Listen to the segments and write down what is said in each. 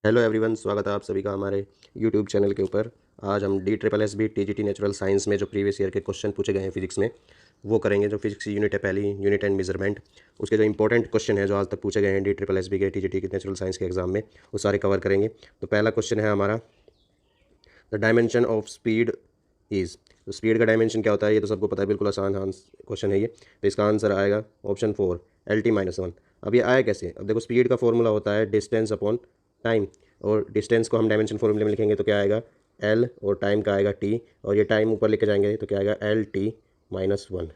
Hello everyone, स्वागत है आप सभी का हमारे यूट्यूब चैनल के ऊपर। आज हम D triple S B TGT natural science में जो प्रीवियस ईयर के क्वेश्चन पूछे गए हैं फिजिक्स में वो करेंगे। जो फिजिक्स की यूनिट है पहली यूनिट एंड मेजरमेंट, उसके जो इंपॉर्टेंट क्वेश्चन है जो आज तक पूछे गए हैं डी ट्रिपल एस बी के टीजीटी के नेचुरल साइंस के एग्जाम में, वो सारे कवर करेंगे। तो पहला क्वेश्चन है हमारा, the dimension of speed is. तो स्पीड का डायमेंशन क्या होता है ये तो सबको पता है, बिल्कुल आसान क्वेश्चन है ये। तो इसका आंसर आएगा ऑप्शन 4, LT-1। अब ये आया कैसे? अब देखो, स्पीड का फॉर्मूला होता है डिस्टेंस अपॉन टाइम, और डिस्टेंस को हम डायमेंशन फॉर्मूले में लिखेंगे तो क्या आएगा L, और टाइम का आएगा T, और ये टाइम ऊपर लेके जाएंगे तो क्या आएगा LT-1।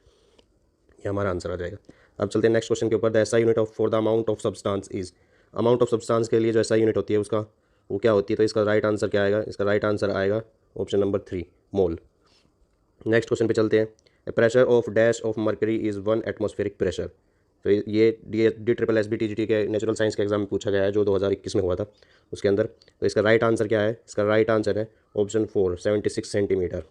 ये हमारा आंसर आ जाएगा। अब चलते हैं नेक्स्ट क्वेश्चन के ऊपर। The SI unit of for the amount of substance is. Amount of substance के लिए जो एसआई यूनिट होती है उसका वो क्या होती है? तो इसका राइट आंसर क्या आएगा? इसका राइट आंसर आएगा option number 3, mole. Next question पे चलते हैं। Pressure of dash of mercury is 1 atmospheric pressure. तो ये D triple S B T G T के नेचुरल साइंस के एग्जाम में पूछा गया है जो 2021 में हुआ था उसके अंदर। तो इसका राइट आंसर क्या है? इसका राइट आंसर है ऑप्शन 4, 76 सेंटीमीटर।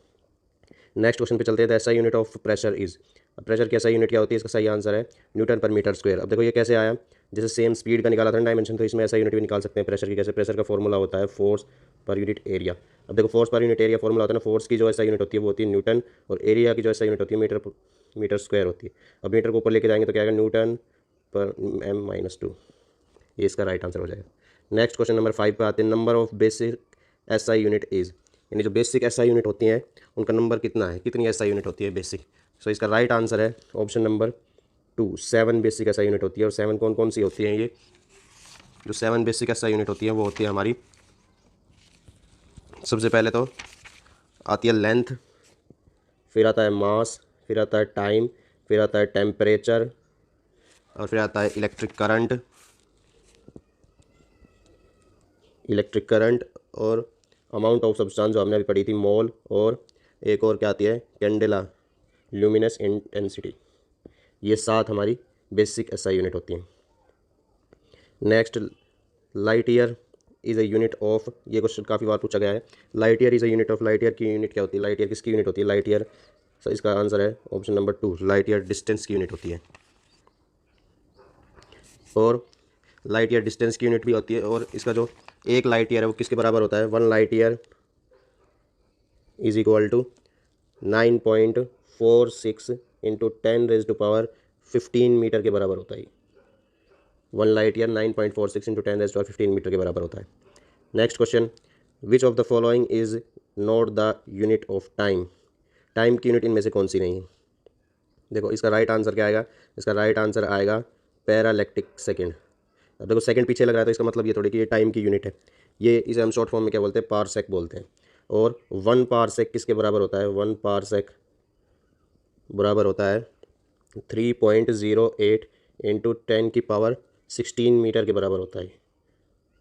नेक्स्ट क्वेश्चन पे चलते हैं। The SI unit of pressure is. Pressure की एसआई यूनिट क्या होती है? इसका सही आंसर है न्यूटन पर मीटर स्क्वायर। अब देखो ये कैसे आया, जैसे सेम स्पीड का निकाला था डायमेंशन, तो इसमें ऐसा यूनिट भी निकाल सकते हैं प्रेशर की। कैसे? प्रेशर का फॉर्मूला होता है फोर्स पर यूनिट एरिया। अब देखो, force per unit area formula होता है ना, फोर्स की जो ऐसा यूनिट होती है वो होती है न्यूटन, और एरिया की जो ऐसा यूनिट होती है मीटर मीटर स्क्वायर होती है। अब मीटर को ऊपर लेके जाएंगे तो क्या आएगा? न्यूटन पर m-2। ये इसका राइट आंसर हो जाएगा। नेक्स्ट क्वेश्चन नंबर 5 पे आते हैं। Number of basic SI unit is. यानी जो बेसिक एसआई यूनिट होती हैं उनका नंबर कितना है, कितनी एसआई यूनिट होती है बेसिक? सो इसका राइट आंसर है option number 2, 7 basic SI unit होती है। और 7 कौन कौन सी होती हैं? ये जो 7 बेसिक एसआई यूनिट होती है वो होती है हमारी, सबसे पहले तो आती है लेंथ, फिर आता है मास, फिर आता है टाइम, फिर आता है टेम्परेचर, और फिर आता है इलेक्ट्रिक करंट, और अमाउंट ऑफ सब्सटेंस जो हमने अभी पढ़ी थी, मोल, और एक और क्या आती है? Candela, luminous intensity. ये 7 हमारी बेसिक एसआई यूनिट होती हैं। Next, light year is a unit of. ये क्वेश्चन काफ़ी बार पूछा गया है। Light year is a unit of. Light year की यूनिट क्या होती है? लाइट ईयर किसकी यूनिट होती है? लाइट ईयर, सो इसका आंसर है option number 2, light year distance की यूनिट होती है। और लाइट ईयर डिस्टेंस की यूनिट भी होती है, और इसका जो एक लाइट ईयर है वो किसके बराबर होता है? 1 light year is equal to 9.46 into 10⁻15 metre के बराबर होता है। 1 लाइट ईयर 9.46 इंटू 10⁻15 मीटर के बराबर होता है। Next question, which of the following is not the unit of time. Time की यूनिट इनमें से कौन सी नहीं है? देखो, इसका राइट आंसर क्या आएगा? इसका राइट आंसर आएगा पैरालैक्टिक सेकेंड। अब देखो, सेकंड पीछे लग रहा है तो इसका मतलब ये थोड़ी कि ये टाइम की यूनिट है। ये इसे हम शॉर्ट फॉर्म में क्या बोलते हैं? पारसेक बोलते हैं। और 1 पारसेक किसके बराबर होता है? 1 पारसेक बराबर होता है 3.08 इंटू 10⁻16 मीटर के बराबर होता है।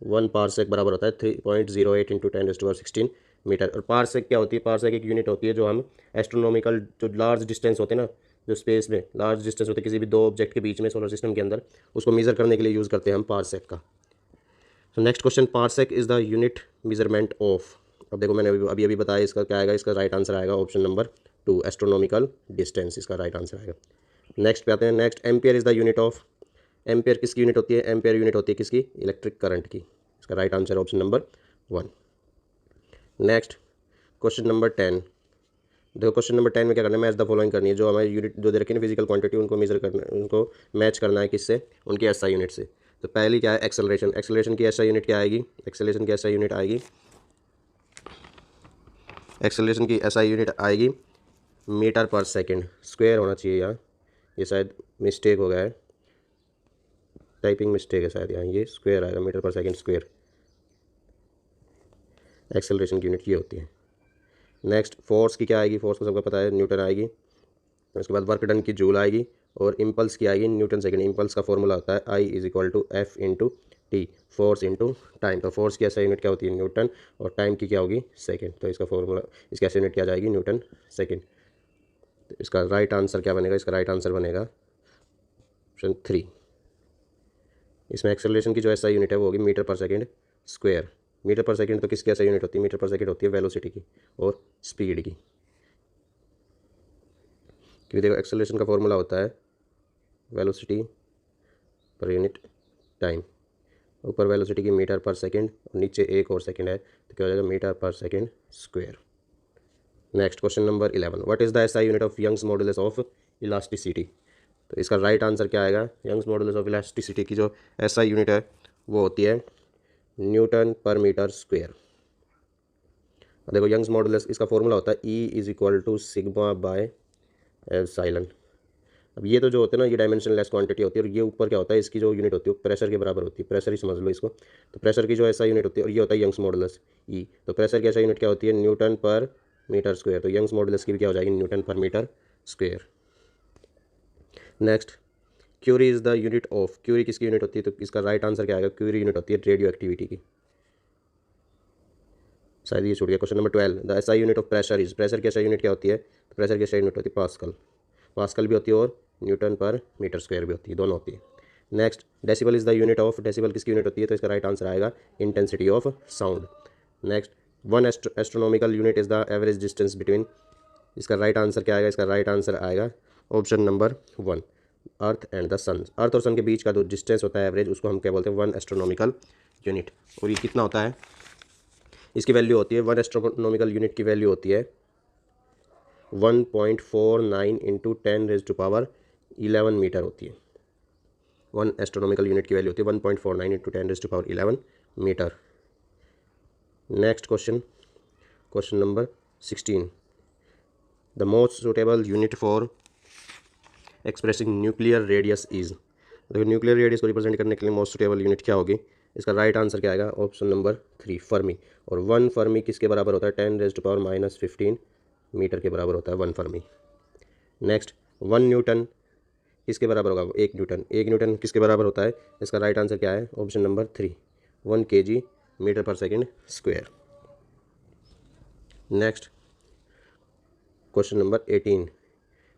1 पारसेक बराबर होता है 3.08 इंटू 10⁻16 मीटर। और पारसेक क्या होती है? पारसेक एक यूनिट होती है जो हम एस्ट्रोनॉमिकल, जो लार्ज डिस्टेंस होते हैं ना, जो स्पेस में लार्ज डिस्टेंस होते हैं किसी भी दो ऑब्जेक्ट के बीच में सोलर सिस्टम के अंदर, उसको मेजर करने के लिए यूज़ करते हैं हम पारसेक का। तो next question, parsec is the unit measurement of. अब देखो, मैंने अभी अभी बताया इसका क्या आएगा। इसका राइट आंसर आएगा ऑप्शन नंबर 2, एस्ट्रोनॉमिकल डिस्टेंस। इसका राइट आंसर आएगा। नेक्स्ट पे आते हैं। Next, ampere is the unit of. Ampere किसकी यूनिट होती है? एम्पियर यूनिट होती है किसकी? इलेक्ट्रिक करंट की। इसका right answer option number 1। Next, question number 10। देखो, क्वेश्चन नंबर 10 में क्या करना है? मैच द फॉलोइंग करनी है। जो हमारी यूनिट जो दे रखी है ना फिजिकल क्वांटिटी, उनको मेजर करना है, उनको मैच करना है किससे? उनकी एसआई यूनिट से। तो पहली क्या है? एक्सेलरेशन। एक्सेलरेशन की एसआई यूनिट क्या आएगी? एक्सेलरेशन की एसआई यूनिट आएगी, एक्सेलरेशन की एसआई यूनिट आएगी मीटर पर सेकंड स्क्वायर होना चाहिए यहाँ। ये शायद मिस्टेक हो गया है, टाइपिंग मिस्टेक है शायद, यहाँ ये स्क्वायर आएगा, मीटर पर सेकंड स्क्वायर। एक्सेलरेशन की यूनिट ये होती है। नेक्स्ट, फोर्स की क्या आएगी? फोर्स को सबको पता है, न्यूटन आएगी। उसके बाद वर्क डन की जूल आएगी, और इम्पल्स की आएगी न्यूटन सेकंड। इम्पल्स का फॉर्मूला होता है I is equal to F into T, force into time. तो फोर्स की ऐसा यूनिट क्या होती है? न्यूटन, और टाइम की क्या होगी? सेकंड। तो इसका फॉर्मूला, इसकी ऐसी यूनिट क्या जाएगी? Newton second. तो इसका राइट आंसर क्या बनेगा? इसका राइट आंसर बनेगा ऑप्शन 3। इसमें एक्सेलरेशन की जो ऐसा यूनिट है वो होगी मीटर पर सेकंड स्क्वायर। मीटर पर सेकंड तो किसकी ऐसा यूनिट होती है? मीटर पर सेकंड होती है वेलोसिटी की और स्पीड की। क्योंकि देखो, एक्सेलरेशन का फॉर्मूला होता है वेलोसिटी पर यूनिट टाइम। ऊपर वेलोसिटी की मीटर पर सेकंड और नीचे एक और सेकंड है तो क्या हो जाएगा मीटर पर second square. Next question number 11, what is the SI unit of Young's modulus of elasticity. तो इसका राइट आंसर क्या आएगा, यंग्स मॉडुलस ऑफ इलास्टिसिटी की जो एसआई यूनिट है वो होती है न्यूटन पर मीटर स्क्वायर। देखो यंग्स मॉडुलस इसका फॉर्मूला होता है E is equal to sigma by epsilon. अब ये तो जो होते हैं ना ये डायमेंशन लेस क्वांटिटी होती है और ये ऊपर क्या होता है इसकी जो यूनिट होती है प्रेशर के बराबर होती है, प्रेशर ही समझ लो इसको। तो प्रेशर की जो ऐसा यूनिट होती है और ये होता है यंग्स मॉडुलस ई। तो प्रेशर की ऐसा यूनिट क्या होती है न्यूटन पर मीटर स्क्वायर। तो यंग्स मॉडुलस की भी क्या हो जाएगी न्यूटन पर metre square. Next, curie is the unit of, curie किसकी यूनिट होती है तो इसका राइट आंसर क्या आएगा, क्यूरी यूनिट होती है रेडियो एक्टिविटी की। शायद ये छूट गया। Question number 12, the SI unit of pressure is, pressure की एसआई यूनिट क्या होती है तो प्रेशर की एसआई यूनिट होती है पास्कल। पास्कल भी होती है और न्यूटन पर मीटर स्क्वायर भी होती है, दोनों होती है। Next, decibel is the unit of, decibel किसकी यूनिट होती है तो इसका राइट आंसर आएगा intensity of sound. Next, one astronomical unit is the average distance between, इसका राइट आंसर क्या आएगा, इसका राइट आंसर आएगा option number 1, earth and the sun. Earth और सन के बीच का जो डिस्टेंस होता है एवरेज उसको हम क्या बोलते हैं वन एस्ट्रोनॉमिकल यूनिट। और ये कितना होता है, इसकी वैल्यू होती है वन एस्ट्रोनॉमिकल यूनिट की वैल्यू होती है 1.49 इंटू 10⁻11 मीटर होती है। वन एस्ट्रोनॉमिकल यूनिट की वैल्यू होती है 1.49 into 10⁻11 metre. Next question, question number 16, the most suitable unit for expressing nuclear radius is. देखो न्यूक्लियर रेडियस को रिप्रेजेंट करने के लिए मोस्ट सुटेबल यूनिट क्या होगी, इसका राइट आंसर क्या आएगा ऑप्शन नंबर 3 फर्मी। और 1 फर्मी किसके बराबर होता है 10⁻⁻15 मीटर के बराबर होता है 1 फर्मी। नेक्स्ट, 1 न्यूटन किसके बराबर होगा, 1 न्यूटन, 1 न्यूटन किसके बराबर होता है, इसका राइट आंसर क्या है ऑप्शन नंबर 3 1 kg मीटर पर second square. Next, question number 18,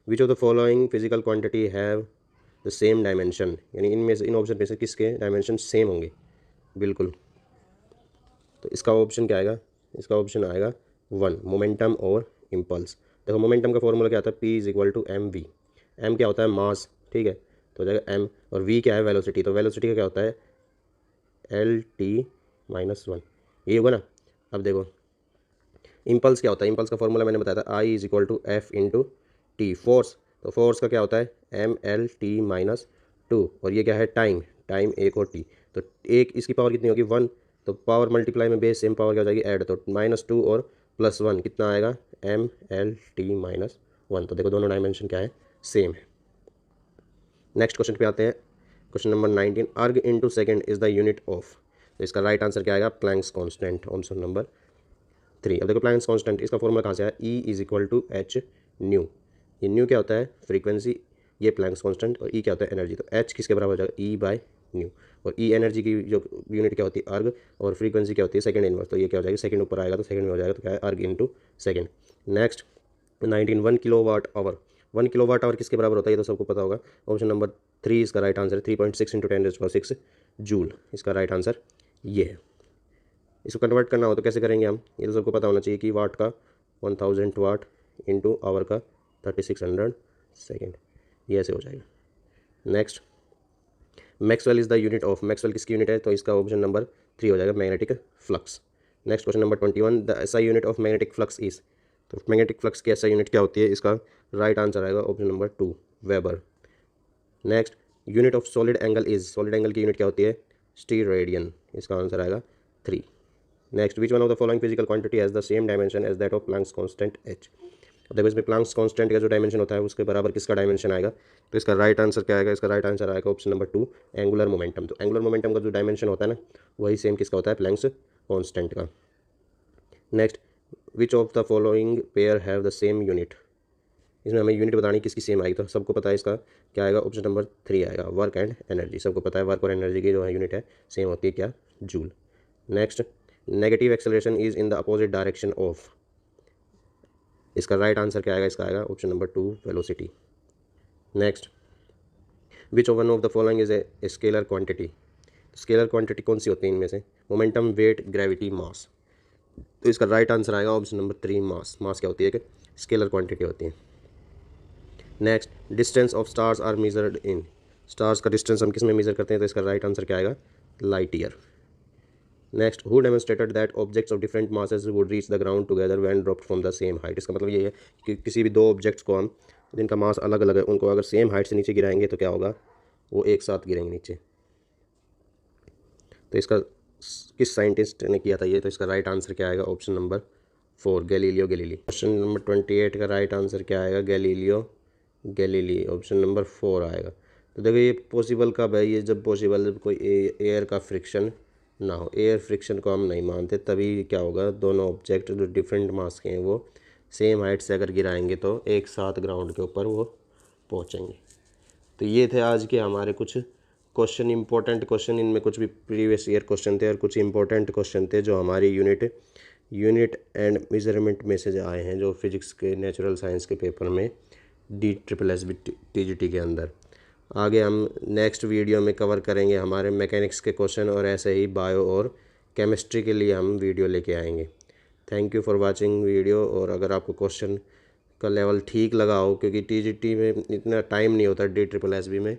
which of the following physical quantity have the same dimension, यानी इनमें से इन ऑप्शन में से किसके डायमेंशन सेम होंगे बिल्कुल। तो इसका ऑप्शन क्या आएगा, इसका ऑप्शन आएगा 1 मोमेंटम और इम्पल्स। देखो मोमेंटम का फॉर्मूला क्या आता है P is equal to M V. M क्या होता है मास, ठीक है, तो हो जाएगा एम, और वी क्या है वेलोसिटी, तो वेलोसिटी का क्या होता है LT-1, ये होगा ना। अब देखो इम्पल्स क्या होता है, इम्पल्स का फॉर्मूला मैंने बताया था I is equal to F into T. Force, तो फोर्स का क्या होता है MLT-2, और ये क्या है टाइम, टाइम 1 और टी। तो एक इसकी पावर कितनी होगी 1, तो पावर मल्टीप्लाई में बेस सेम पावर क्या हो जाएगी ऐड, तो -2 और +1 कितना आएगा MLT-1। तो देखो दोनों डायमेंशन क्या है सेम है। नेक्स्ट क्वेश्चन पे आते हैं, क्वेश्चन नंबर 19, अर्ग into second is the unit of. तो इसका राइट आंसर क्या आएगा प्लैंक्स कांस्टेंट, ऑप्शन नंबर 3। अब देखो प्लैंक्स कांस्टेंट इसका फॉर्मूला कहाँ से आया, E is equal to H nu. ये न्यू क्या होता है फ्रीक्वेंसी, ये प्लैंक्स कांस्टेंट, और E क्या होता है एनर्जी। तो H किसके बराबर हो जाएगा E बाय न्यू, और E एनर्जी की जो यूनिट क्या होती है अर्ग, और फ्रीक्वेंसी क्या होती है सेकंड इनवर्स। तो ये क्या हो जाएगा सेकंड ऊपर आएगा तो सेकंड में हो जाएगा, तो क्या है अर्ग into second. Next 19, 1 kilowatt hour, 1 kilowatt hour किसके बराबर होता है ये तो सबको पता होगा, ऑप्शन नंबर 3 इसका राइट आंसर है 3.6 इंटू 10⁻6 जूल, इसका राइट आंसर ये है। इसको कन्वर्ट करना हो तो कैसे करेंगे हम, ये तो सबको पता होना चाहिए कि वाट का 1000 वाट इंटू आवर का 3600 सेकेंड, ये ऐसे हो जाएगा। Next, Maxwell is the unit of, Maxwell किसकी यूनिट है तो इसका ऑप्शन नंबर 3 हो जाएगा magnetic flux. Next question number 21, the SI unit of magnetic flux is. तो मैग्नेटिक फ्लक्स की एसआई यूनिट क्या होती है, इसका राइट आंसर आएगा option number 2 weber. Next, unit of solid angle is, solid angle की यूनिट क्या होती है स्टीरेडियन, इसका आंसर आएगा 3। Next, which one of the following physical quantity has the same dimension as that of Planck's constant H। देखो इसमें Planck's constant का जो डायमेंशन होता है उसके बराबर किसका डायमेंशन आएगा, तो इसका राइट आंसर क्या आएगा, इसका राइट आंसर आएगा ऑप्शन नंबर 2 एंगुलर मोमेंटम। तो एंगुलर मोमेंटम का जो डायमेंशन होता है ना वही सेम किसका होता है प्लैंक्स कांस्टेंट का। Next, which of the following pair have the same unit, इसमें हमें यूनिट बतानी किसकी सेम आएगी, तो सबको पता है इसका क्या आएगा ऑप्शन नंबर 3 आएगा वर्क एंड एनर्जी। सबको पता है वर्क और एनर्जी की जो है यूनिट है सेम होती है क्या joule. Next, negative acceleration is in the opposite direction of, इसका राइट आंसर क्या आएगा, इसका आएगा option number 2 velocity. Next, which one of the following is a scalar quantity, scalar quantity कौन सी होती है इनमें से, मोमेंटम वेट ग्रेविटी मास। तो इसका राइट आंसर आएगा ऑप्शन नंबर 3 मास। मास क्या होती है कि स्केलर क्वांटिटी होती है। Next, distance of stars are measured in, stars का डिस्टेंस हम किस में मेजर करते हैं तो इसका राइट आंसर क्या आएगा light year. Next, who demonstrated that objects of different masses would reach the ground together when dropped from the same height. इसका मतलब ये है कि किसी भी दो ऑब्जेक्ट्स को हम, जिनका मास अलग अलग है, उनको अगर सेम हाइट से नीचे गिराएंगे तो क्या होगा, वो एक साथ गिरेंगे नीचे। तो इसका किस साइंटिस्ट ने किया था ये, तो इसका राइट आंसर क्या आएगा, option number 4, Galileo Galilei. Question number 28 का राइट आंसर क्या आएगा, गैलीलियो गैलीली, ऑप्शन नंबर 4 आएगा। तो देखो ये पॉसिबल कब है, ये जब पॉसिबल जब कोई एयर का फ्रिक्शन ना हो। एयर फ्रिक्शन को हम नहीं मानते, तभी क्या होगा, दोनों ऑब्जेक्ट जो डिफरेंट मास के हैं वो सेम हाइट से अगर गिराएंगे तो एक साथ ग्राउंड के ऊपर वो पहुंचेंगे। तो ये थे आज के हमारे कुछ क्वेश्चन, इंपॉर्टेंट क्वेश्चन। इनमें कुछ भी प्रीवियस ईयर क्वेश्चन थे और कुछ इंपॉर्टेंट क्वेश्चन थे जो हमारी यूनिट एंड मेजरमेंट में से आए हैं, जो फिजिक्स के नेचुरल साइंस के पेपर में DSSB TGT के अंदर। आगे हम नेक्स्ट वीडियो में कवर करेंगे हमारे मैकेनिक्स के क्वेश्चन, और ऐसे ही बायो और केमिस्ट्री के लिए हम वीडियो लेके आएंगे। Thank you for watching video. और अगर आपको क्वेश्चन का लेवल ठीक लगा हो, क्योंकि TGT में इतना टाइम नहीं होता, DSSB में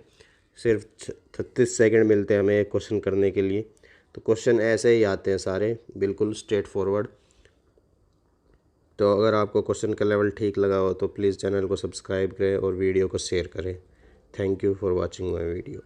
सिर्फ 36 सेकंड मिलते हैं हमें एक क्वेश्चन करने के लिए, तो क्वेश्चन ऐसे ही आते हैं सारे, बिल्कुल स्ट्रेट फॉरवर्ड। तो अगर आपको क्वेश्चन का लेवल ठीक लगा हो तो प्लीज़ चैनल को सब्सक्राइब करें और वीडियो को शेयर करें। Thank you for watching my video.